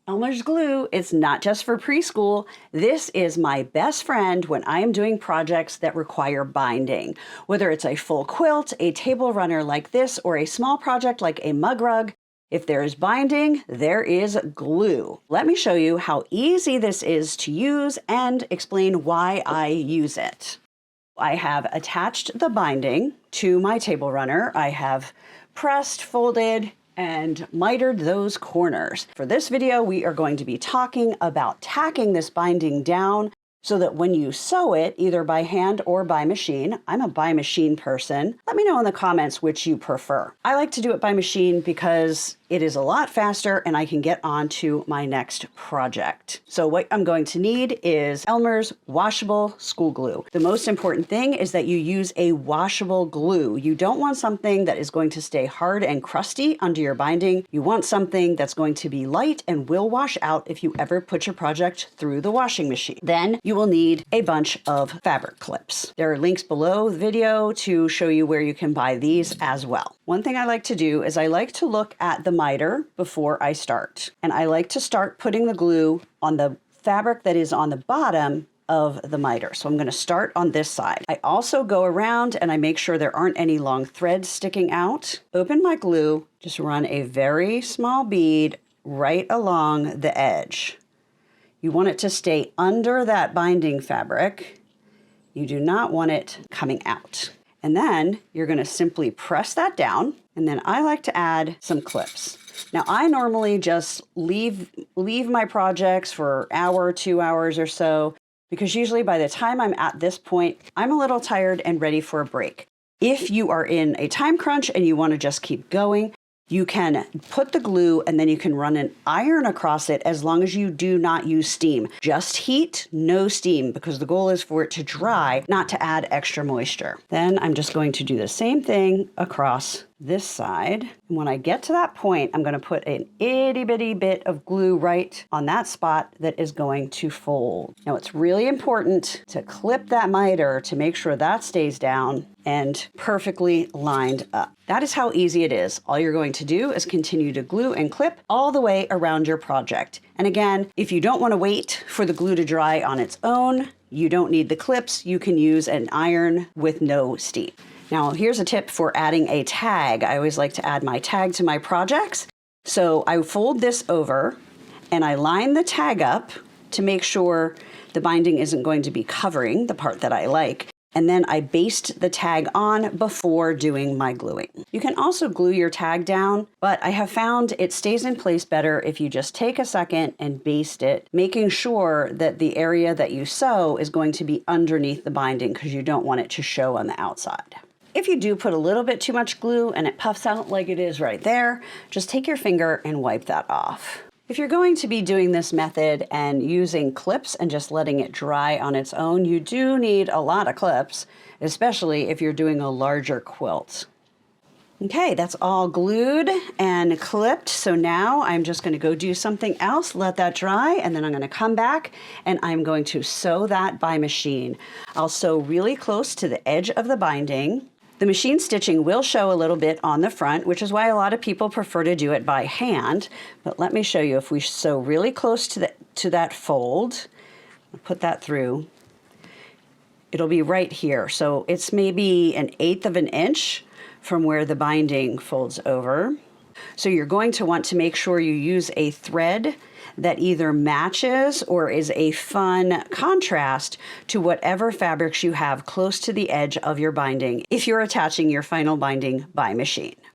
Elmer's glue is not just for preschool. This is my best friend when I am doing projects that require binding. Whether it's a full quilt, a table runner like this, or a small project like a mug rug, if there is binding, there is glue. Let me show you how easy this is to use and explain why I use it. I have attached the binding to my table runner. I have pressed, folded, and mitered those corners. For this video, we are going to be talking about tacking this binding down so that when you sew it, either by hand or by machine, I'm a by machine person. Let me know in the comments which you prefer. I like to do it by machine because it is a lot faster and I can get on to my next project. So what I'm going to need is Elmer's washable school glue. The most important thing is that you use a washable glue. You don't want something that is going to stay hard and crusty under your binding. You want something that's going to be light and will wash out if you ever put your project through the washing machine. Then you will need a bunch of fabric clips. There are links below the video to show you where you can buy these as well. One thing I like to do is I like to look at the miter before I start. And I like to start putting the glue on the fabric that is on the bottom of the miter. So I'm going to start on this side. I also go around and I make sure there aren't any long threads sticking out. Open my glue, just run a very small bead right along the edge. You want it to stay under that binding fabric. You do not want it coming out. And then you're going to simply press that down. And then I like to add some clips. Now I normally just leave my projects for an hour, 2 hours or so, because usually by the time I'm at this point, I'm a little tired and ready for a break. If you are in a time crunch and you want to just keep going, you can put the glue and then you can run an iron across it as long as you do not use steam. Just heat, no steam, because the goal is for it to dry, not to add extra moisture. Then I'm just going to do the same thing across this side. And when I get to that point, I'm going to put an itty bitty bit of glue right on that spot that is going to fold. Now it's really important to clip that miter to make sure that stays down and perfectly lined up. That is how easy it is. All you're going to do is continue to glue and clip all the way around your project. And again, if you don't want to wait for the glue to dry on its own, you don't need the clips. You can use an iron with no steam. Now, here's a tip for adding a tag. I always like to add my tag to my projects. So I fold this over and I line the tag up to make sure the binding isn't going to be covering the part that I like. And then I baste the tag on before doing my gluing. You can also glue your tag down, but I have found it stays in place better if you just take a second and baste it, making sure that the area that you sew is going to be underneath the binding because you don't want it to show on the outside. If you do put a little bit too much glue and it puffs out like it is right there, just take your finger and wipe that off. If you're going to be doing this method and using clips and just letting it dry on its own, you do need a lot of clips, especially if you're doing a larger quilt. Okay, that's all glued and clipped. So now I'm just going to go do something else, let that dry, and then I'm going to come back and I'm going to sew that by machine. I'll sew really close to the edge of the binding. The machine stitching will show a little bit on the front, which is why a lot of people prefer to do it by hand. But let me show you. If we sew really close to that fold, I'll put that through, it'll be right here. So it's maybe 1/8 of an inch from where the binding folds over. So you're going to want to make sure you use a thread that either matches or is a fun contrast to whatever fabrics you have close to the edge of your binding if you're attaching your final binding by machine.